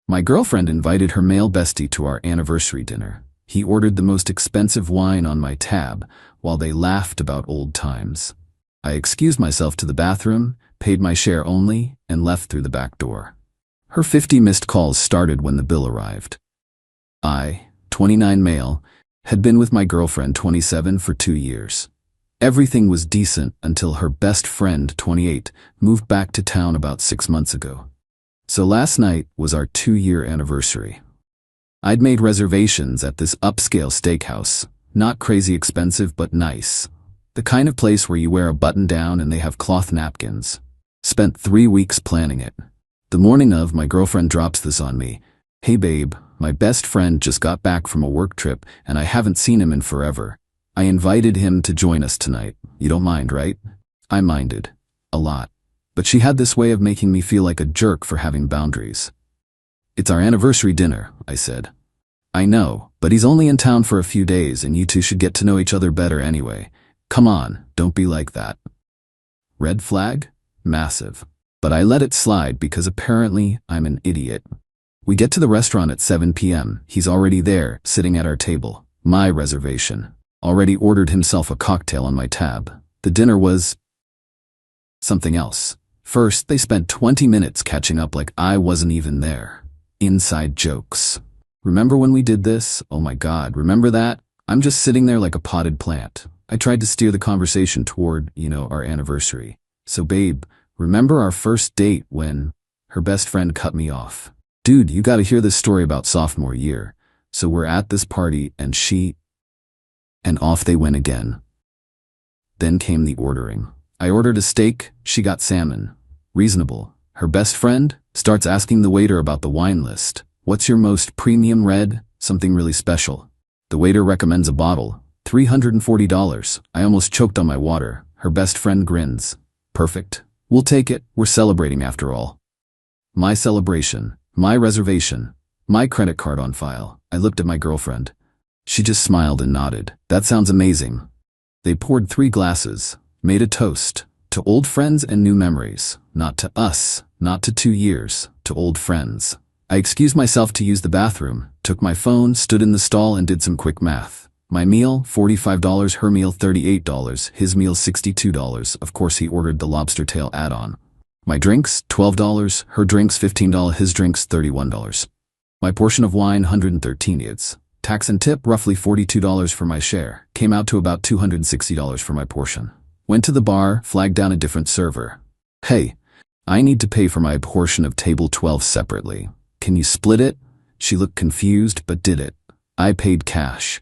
My girlfriend invited her male bestie to our anniversary dinner. He ordered the most expensive wine on my tab while they laughed about old times. I excused myself to the bathroom, paid my share only, and left through the back door. Her 50 missed calls started when the bill arrived. I, 29 male, had been with my girlfriend 27 for 2 years. Everything was decent until her best friend, 28, moved back to town about 6 months ago. So last night was our 2-year anniversary. I'd made reservations at this upscale steakhouse, not crazy expensive but nice. The kind of place where you wear a button down and they have cloth napkins. Spent 3 weeks planning it. The morning of, my girlfriend drops this on me. Hey babe, my best friend just got back from a work trip and I haven't seen him in forever. I invited him to join us tonight. You don't mind, right? I minded. A lot. But she had this way of making me feel like a jerk for having boundaries. It's our anniversary dinner, I said. I know, but he's only in town for a few days and you two should get to know each other better anyway. Come on, don't be like that. Red flag? Massive. But I let it slide because apparently I'm an idiot. We get to the restaurant at 7 p.m. He's already there, sitting at our table. My reservation. Already ordered himself a cocktail on my tab. The dinner was something else. First, they spent 20 minutes catching up like I wasn't even there. Inside jokes. Remember when we did this? Oh my God, remember that? I'm just sitting there like a potted plant. I tried to steer the conversation toward, our anniversary. So babe, remember our first date when her best friend cut me off? Dude, you gotta hear this story about sophomore year. So we're at this party and off they went again. Then came the ordering. I ordered a steak, she got salmon. Reasonable. Her best friend starts asking the waiter about the wine list. What's your most premium red? Something really special. The waiter recommends a bottle. $340. I almost choked on my water. Her best friend grins. Perfect. We'll take it. We're celebrating after all. My celebration. My reservation. My credit card on file. I looked at my girlfriend. She just smiled and nodded. That sounds amazing. They poured 3 glasses, made a toast. To old friends and new memories. Not to us, not to 2 years, to old friends. I excused myself to use the bathroom, took my phone, stood in the stall and did some quick math. My meal, $45, her meal, $38, his meal, $62. Of course he ordered the lobster tail add-on. My drinks, $12, her drinks, $15, his drinks, $31. My portion of wine, $113. Tax and tip, roughly $42 for my share. Came out to about $260 for my portion. Went to the bar, flagged down a different server. Hey, I need to pay for my portion of table 12 separately. Can you split it? She looked confused, but did it. I paid cash.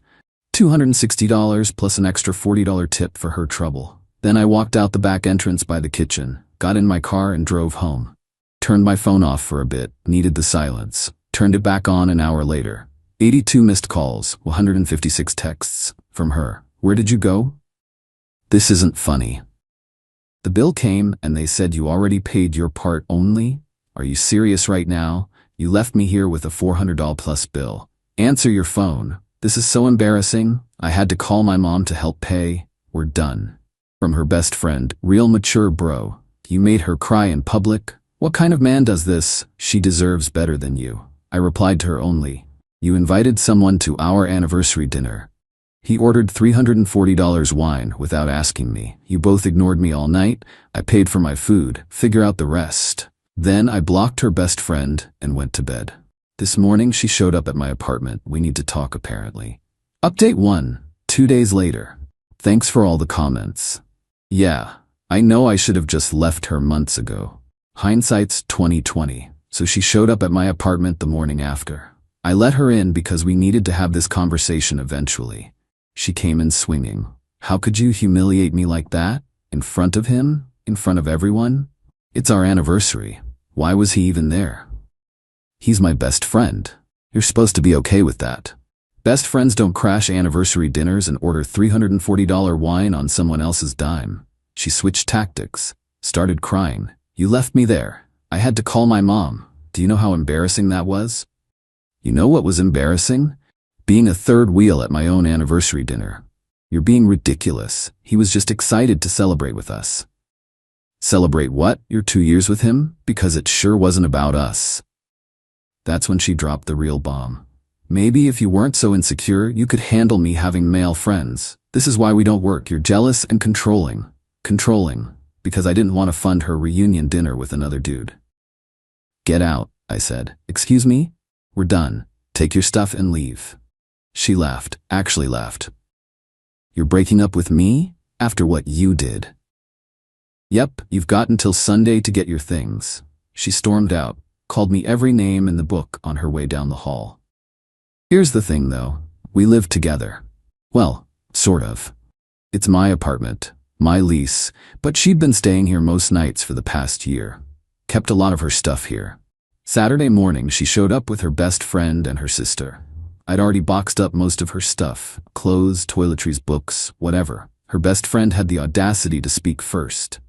$260 plus an extra $40 tip for her trouble. Then I walked out the back entrance by the kitchen, got in my car and drove home. Turned my phone off for a bit, needed the silence. Turned it back on an hour later. 82 missed calls, 156 texts from her. Where did you go? This isn't funny. The bill came and they said you already paid your part only? Are you serious right now? You left me here with a $400 plus bill. Answer your phone. This is so embarrassing. I had to call my mom to help pay. We're done. From her best friend, real mature bro. You made her cry in public? What kind of man does this? She deserves better than you. I replied to her only. You invited someone to our anniversary dinner. He ordered $340 wine without asking me. You both ignored me all night. I paid for my food. Figure out the rest. Then I blocked her best friend and went to bed. This morning she showed up at my apartment. We need to talk apparently. Update 1. 2 days later. Thanks for all the comments. Yeah, I know I should have just left her months ago. Hindsight's 2020. So she showed up at my apartment the morning after. I let her in because we needed to have this conversation eventually. She came in swinging. How could you humiliate me like that? In front of him? In front of everyone? It's our anniversary. Why was he even there? He's my best friend. You're supposed to be okay with that. Best friends don't crash anniversary dinners and order $340 wine on someone else's dime. She switched tactics. Started crying. You left me there. I had to call my mom. Do you know how embarrassing that was? You know what was embarrassing? Being a third wheel at my own anniversary dinner. You're being ridiculous. He was just excited to celebrate with us. Celebrate what? Your 2 years with him? Because it sure wasn't about us. That's when she dropped the real bomb. Maybe if you weren't so insecure, you could handle me having male friends. This is why we don't work. You're jealous and controlling. Controlling. Because I didn't want to fund her reunion dinner with another dude. Get out, I said. Excuse me? We're done. Take your stuff and leave. She laughed, actually laughed. You're breaking up with me? After what you did? Yep, you've got until Sunday to get your things. She stormed out, called me every name in the book on her way down the hall. Here's the thing though, we live together. Well, sort of. It's my apartment, my lease, but she'd been staying here most nights for the past year. Kept a lot of her stuff here. Saturday morning she showed up with her best friend and her sister. I'd already boxed up most of her stuff, clothes, toiletries, books, whatever. Her best friend had the audacity to speak first.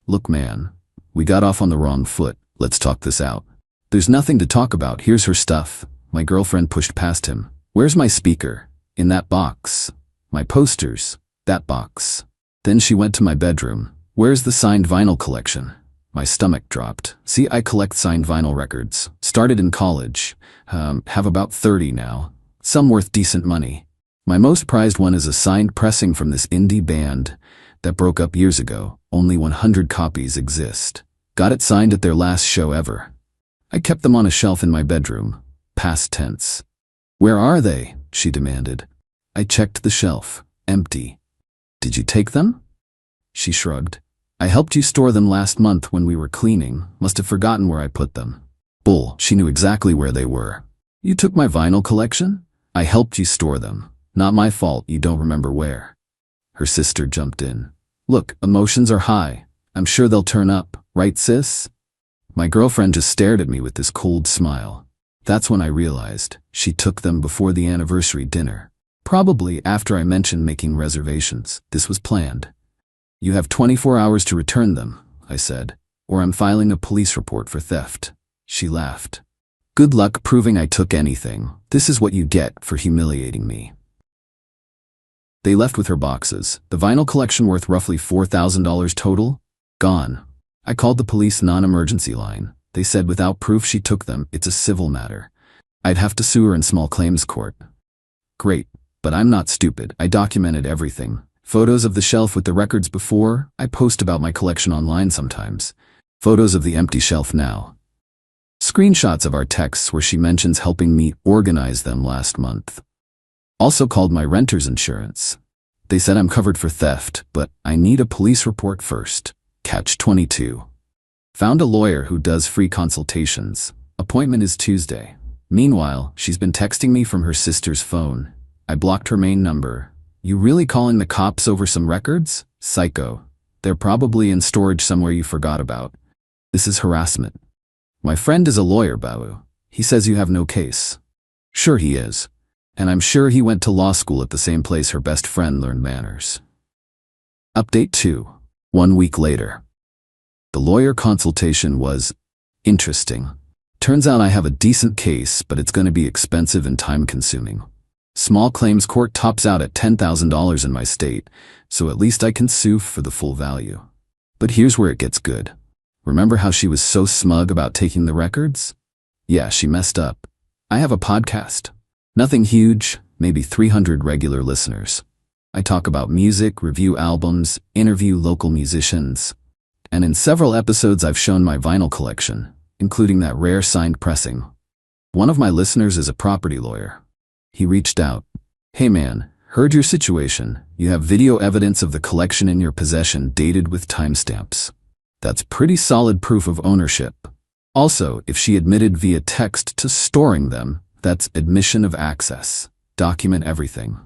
Look man, we got off on the wrong foot, let's talk this out. There's nothing to talk about, here's her stuff. My girlfriend pushed past him. Where's my speaker? In that box. My posters? That box. Then she went to my bedroom. Where's the signed vinyl collection? My stomach dropped. See, I collect signed vinyl records. Started in college. Have about 30 now. Some worth decent money. My most prized one is a signed pressing from this indie band that broke up years ago. Only 100 copies exist. Got it signed at their last show ever. I kept them on a shelf in my bedroom. Past tense. Where are they? She demanded. I checked the shelf. Empty. Did you take them? She shrugged. I helped you store them last month when we were cleaning. Must have forgotten where I put them. Bull, she knew exactly where they were. You took my vinyl collection? I helped you store them. Not my fault you don't remember where. Her sister jumped in. Look, emotions are high. I'm sure they'll turn up, right sis? My girlfriend just stared at me with this cold smile. That's when I realized she took them before the anniversary dinner. Probably after I mentioned making reservations. This was planned. You have 24 hours to return them, I said, or I'm filing a police report for theft. She laughed. Good luck proving I took anything. This is what you get for humiliating me. They left with her boxes. The vinyl collection worth roughly $4,000 total? Gone. I called the police non-emergency line. They said without proof she took them, it's a civil matter. I'd have to sue her in small claims court. Great, but I'm not stupid. I documented everything. Photos of the shelf with the records before. I post about my collection online sometimes. Photos of the empty shelf now. Screenshots of our texts where she mentions helping me organize them last month. Also called my renter's insurance. They said I'm covered for theft, but I need a police report first. Catch 22. Found a lawyer who does free consultations. Appointment is Tuesday. Meanwhile, she's been texting me from her sister's phone. I blocked her main number. You really calling the cops over some records? Psycho. They're probably in storage somewhere you forgot about. This is harassment. My friend is a lawyer, Babu. He says you have no case. Sure he is. And I'm sure he went to law school at the same place her best friend learned manners. Update 2. 1 week later. The lawyer consultation was interesting. Turns out I have a decent case, but it's going to be expensive and time-consuming. Small claims court tops out at $10,000 in my state, so at least I can sue for the full value. But here's where it gets good. Remember how she was so smug about taking the records? Yeah, she messed up. I have a podcast. Nothing huge, maybe 300 regular listeners. I talk about music, review albums, interview local musicians. And in several episodes I've shown my vinyl collection, including that rare signed pressing. One of my listeners is a property lawyer. He reached out. Hey man, heard your situation. You have video evidence of the collection in your possession dated with timestamps. That's pretty solid proof of ownership. Also, if she admitted via text to storing them, that's admission of access. Document everything.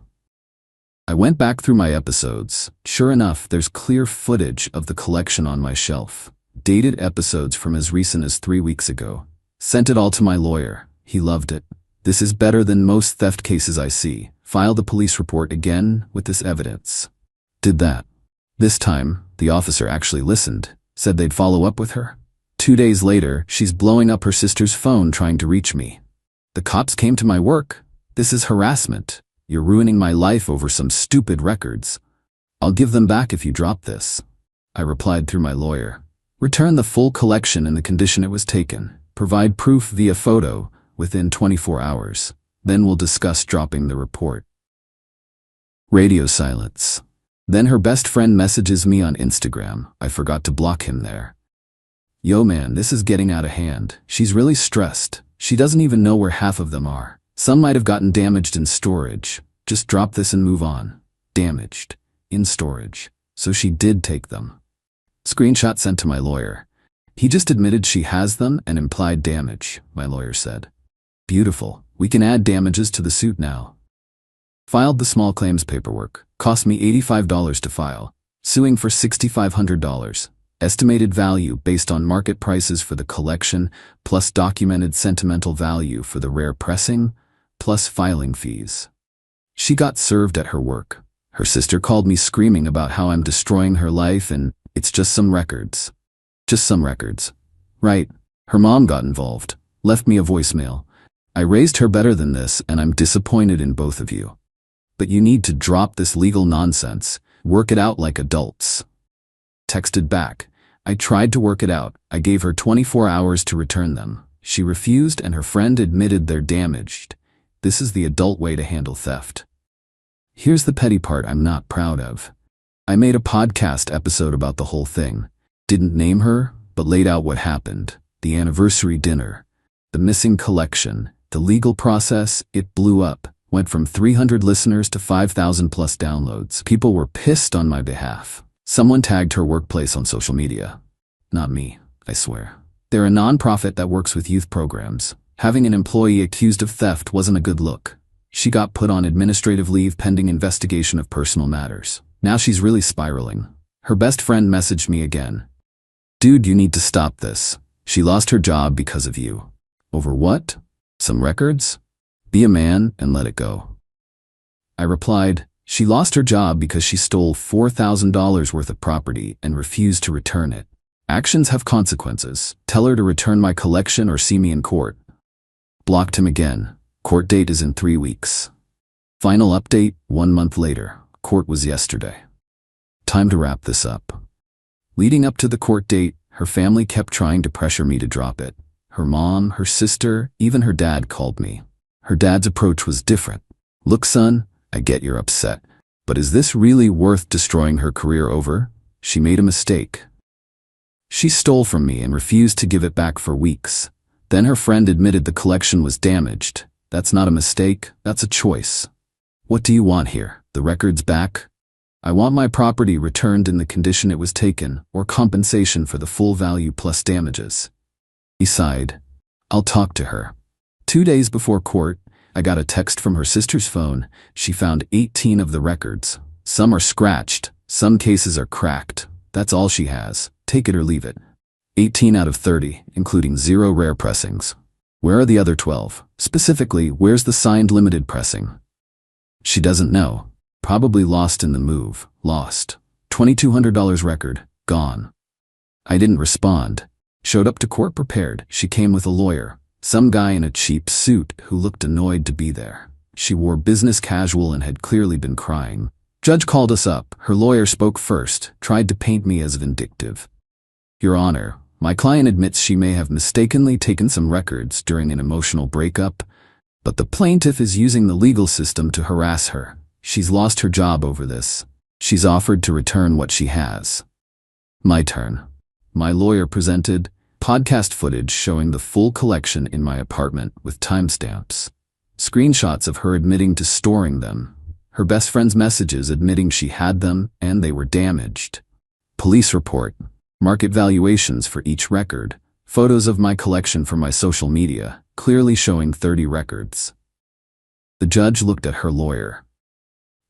I went back through my episodes. Sure enough, there's clear footage of the collection on my shelf. Dated episodes from as recent as 3 weeks ago. Sent it all to my lawyer. He loved it. This is better than most theft cases I see. Filed a police report again with this evidence. Did that. This time, the officer actually listened. Said they'd follow up with her. 2 days later, she's blowing up her sister's phone trying to reach me. The cops came to my work. This is harassment. You're ruining my life over some stupid records. I'll give them back if you drop this. I replied through my lawyer. Return the full collection in the condition it was taken. Provide proof via photo, within 24 hours. Then we'll discuss dropping the report. Radio silence. Then her best friend messages me on Instagram. I forgot to block him there. Yo man, this is getting out of hand. She's really stressed. She doesn't even know where half of them are. Some might have gotten damaged in storage. Just drop this and move on. Damaged. In storage. So she did take them. Screenshot sent to my lawyer. He just admitted she has them and implied damage, my lawyer said. Beautiful. We can add damages to the suit now. Filed the small claims paperwork. Cost me $85 to file. Suing for $6,500. Estimated value based on market prices for the collection, plus documented sentimental value for the rare pressing, plus filing fees. She got served at her work. Her sister called me screaming about how I'm destroying her life and it's just some records. Just some records. Right. Her mom got involved. Left me a voicemail. I raised her better than this and I'm disappointed in both of you. But you need to drop this legal nonsense. Work it out like adults. Texted back. I tried to work it out. I gave her 24 hours to return them. She refused and her friend admitted they're damaged. This is the adult way to handle theft. Here's the petty part I'm not proud of. I made a podcast episode about the whole thing. Didn't name her, but laid out what happened. The anniversary dinner. The missing collection. The legal process. It blew up. Went from 300 listeners to 5,000 plus downloads. People were pissed on my behalf. Someone tagged her workplace on social media. Not me, I swear. They're a nonprofit that works with youth programs. Having an employee accused of theft wasn't a good look. She got put on administrative leave pending investigation of personal matters. Now she's really spiraling. Her best friend messaged me again. Dude, you need to stop this. She lost her job because of you. Over what? Some records? Be a man and let it go. I replied, she lost her job because she stole $4,000 worth of property and refused to return it. Actions have consequences. Tell her to return my collection or see me in court. Blocked him again. Court date is in 3 weeks. Final update, 1 month later. Court was yesterday. Time to wrap this up. Leading up to the court date, her family kept trying to pressure me to drop it. Her mom, her sister, even her dad called me. Her dad's approach was different. Look, son, I get you're upset, but is this really worth destroying her career over? She made a mistake. She stole from me and refused to give it back for weeks. Then her friend admitted the collection was damaged. That's not a mistake, that's a choice. What do you want here? The records back? I want my property returned in the condition it was taken, or compensation for the full value plus damages. He sighed. I'll talk to her. 2 days before court, I got a text from her sister's phone. She found 18 of the records. Some are scratched, some cases are cracked. That's all she has. Take it or leave it. 18 out of 30, including 0 rare pressings. Where are the other 12? Specifically, where's the signed limited pressing? She doesn't know. Probably lost in the move. Lost. $2,200 record. Gone. I didn't respond. Showed up to court prepared. She came with a lawyer. Some guy in a cheap suit who looked annoyed to be there. She wore business casual and had clearly been crying. Judge called us up. Her lawyer spoke first, tried to paint me as vindictive. Your Honor, my client admits she may have mistakenly taken some records during an emotional breakup, but the plaintiff is using the legal system to harass her. She's lost her job over this. She's offered to return what she has. My turn. My lawyer presented podcast footage showing the full collection in my apartment with timestamps. Screenshots of her admitting to storing them. Her best friend's messages admitting she had them and they were damaged. Police report. Market valuations for each record. Photos of my collection from my social media, clearly showing 30 records. The judge looked at her lawyer.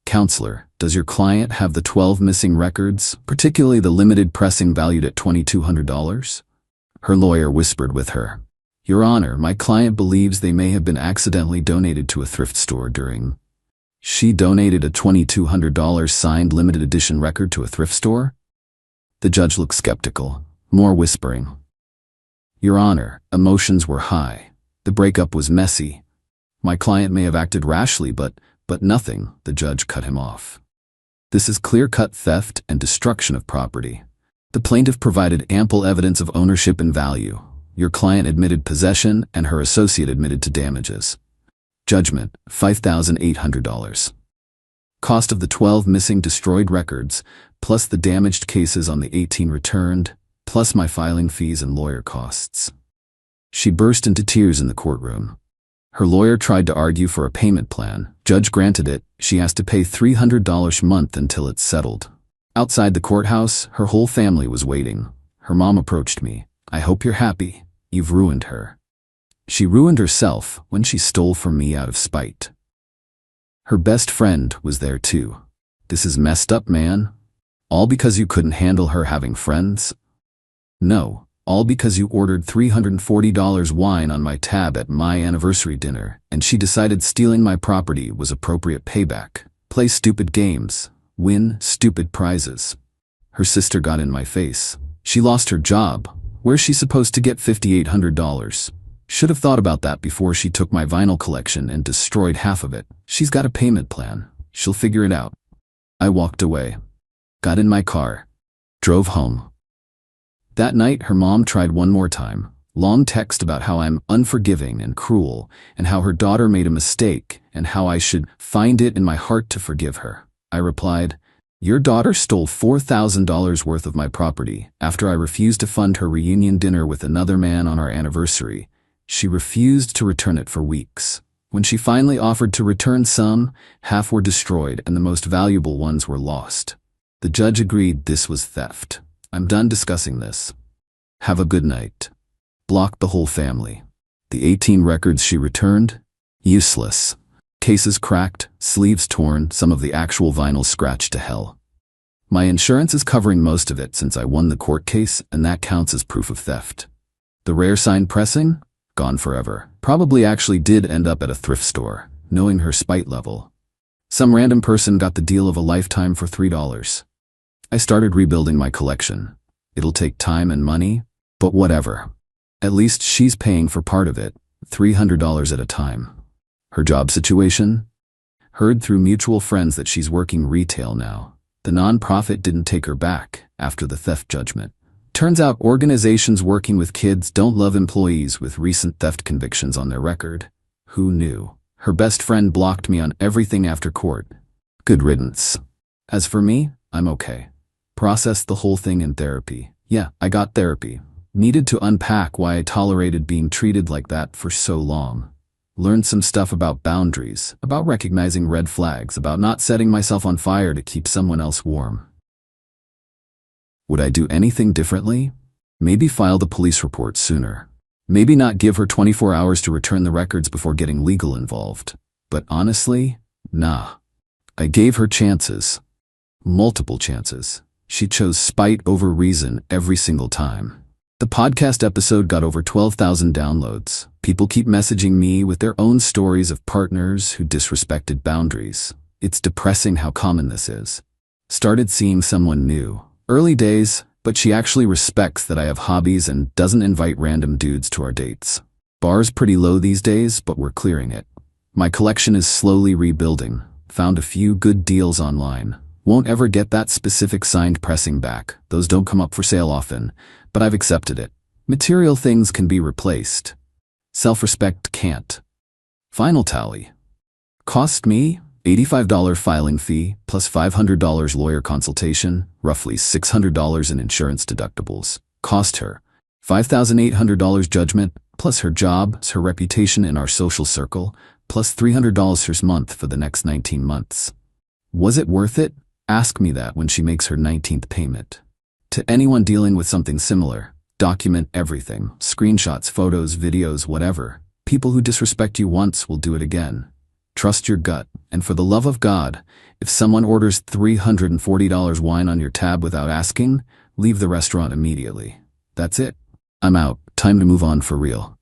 Counselor, does your client have the 12 missing records, particularly the limited pressing valued at $2,200? Her lawyer whispered with her. Your Honor, my client believes they may have been accidentally donated to a thrift store during. She donated a $2,200 signed limited edition record to a thrift store? The judge looked skeptical, more whispering. Your Honor, emotions were high. The breakup was messy. My client may have acted rashly, but nothing, the judge cut him off. This is clear-cut theft and destruction of property. The plaintiff provided ample evidence of ownership and value. Your client admitted possession and her associate admitted to damages. Judgment, $5,800. Cost of the 12 missing destroyed records, plus the damaged cases on the 18 returned, plus my filing fees and lawyer costs. She burst into tears in the courtroom. Her lawyer tried to argue for a payment plan. Judge granted it. She asked to pay $300 a month until it's settled. Outside the courthouse, her whole family was waiting. Her mom approached me. "I hope you're happy. You've ruined her." She ruined herself when she stole from me out of spite. Her best friend was there too. This is messed up, man. All because you couldn't handle her having friends? No, all because you ordered $340 wine on my tab at my anniversary dinner, and she decided stealing my property was appropriate payback. Play stupid games. Win stupid prizes. Her sister got in my face. She lost her job. Where's she supposed to get $5,800? Should have thought about that before she took my vinyl collection and destroyed half of it. She's got a payment plan. She'll figure it out. I walked away. Got in my car. Drove home. That night, her mom tried one more time. Long text about how I'm unforgiving and cruel, and how her daughter made a mistake, and how I should find it in my heart to forgive her. I replied, "Your daughter stole $4,000 worth of my property after I refused to fund her reunion dinner with another man on our anniversary. She refused to return it for weeks. When she finally offered to return some, half were destroyed and the most valuable ones were lost. The judge agreed this was theft. I'm done discussing this. Have a good night." Blocked the whole family. The 18 records she returned? Useless. Cases cracked, sleeves torn, some of the actual vinyl scratched to hell. My insurance is covering most of it since I won the court case, and that counts as proof of theft. The rare sign pressing? Gone forever. Probably actually did end up at a thrift store, knowing her spite level. Some random person got the deal of a lifetime for $3. I started rebuilding my collection. It'll take time and money, but whatever. At least she's paying for part of it, $300 at a time. Her job situation? Heard through mutual friends that she's working retail now. The nonprofit didn't take her back after the theft judgment. Turns out organizations working with kids don't love employees with recent theft convictions on their record. Who knew? Her best friend blocked me on everything after court. Good riddance. As for me, I'm okay. Processed the whole thing in therapy. Yeah, I got therapy. Needed to unpack why I tolerated being treated like that for so long. Learned some stuff about boundaries, about recognizing red flags, about not setting myself on fire to keep someone else warm. Would I do anything differently? Maybe file the police report sooner. Maybe not give her 24 hours to return the records before getting legal involved. But honestly, nah. I gave her chances. Multiple chances. She chose spite over reason every single time. The podcast episode got over 12,000 downloads. People keep messaging me with their own stories of partners who disrespected boundaries. It's depressing how common this is. Started seeing someone new. Early days, but she actually respects that I have hobbies and doesn't invite random dudes to our dates. Bar's pretty low these days, but we're clearing it. My collection is slowly rebuilding. Found a few good deals online. Won't ever get that specific signed pressing back. Those don't come up for sale often, but I've accepted it. Material things can be replaced. Self-respect can't. Final tally. Cost me $85 filing fee plus $500 lawyer consultation, roughly $600 in insurance deductibles. Cost her $5,800 judgment plus her job, her reputation in our social circle, plus $300 her month for the next 19 months. Was it worth it? Ask me that when she makes her 19th payment. To anyone dealing with something similar, document everything. Screenshots, photos, videos, whatever. People who disrespect you once will do it again. Trust your gut, and for the love of God, if someone orders $340 wine on your tab without asking, leave the restaurant immediately. That's it. I'm out. Time to move on for real.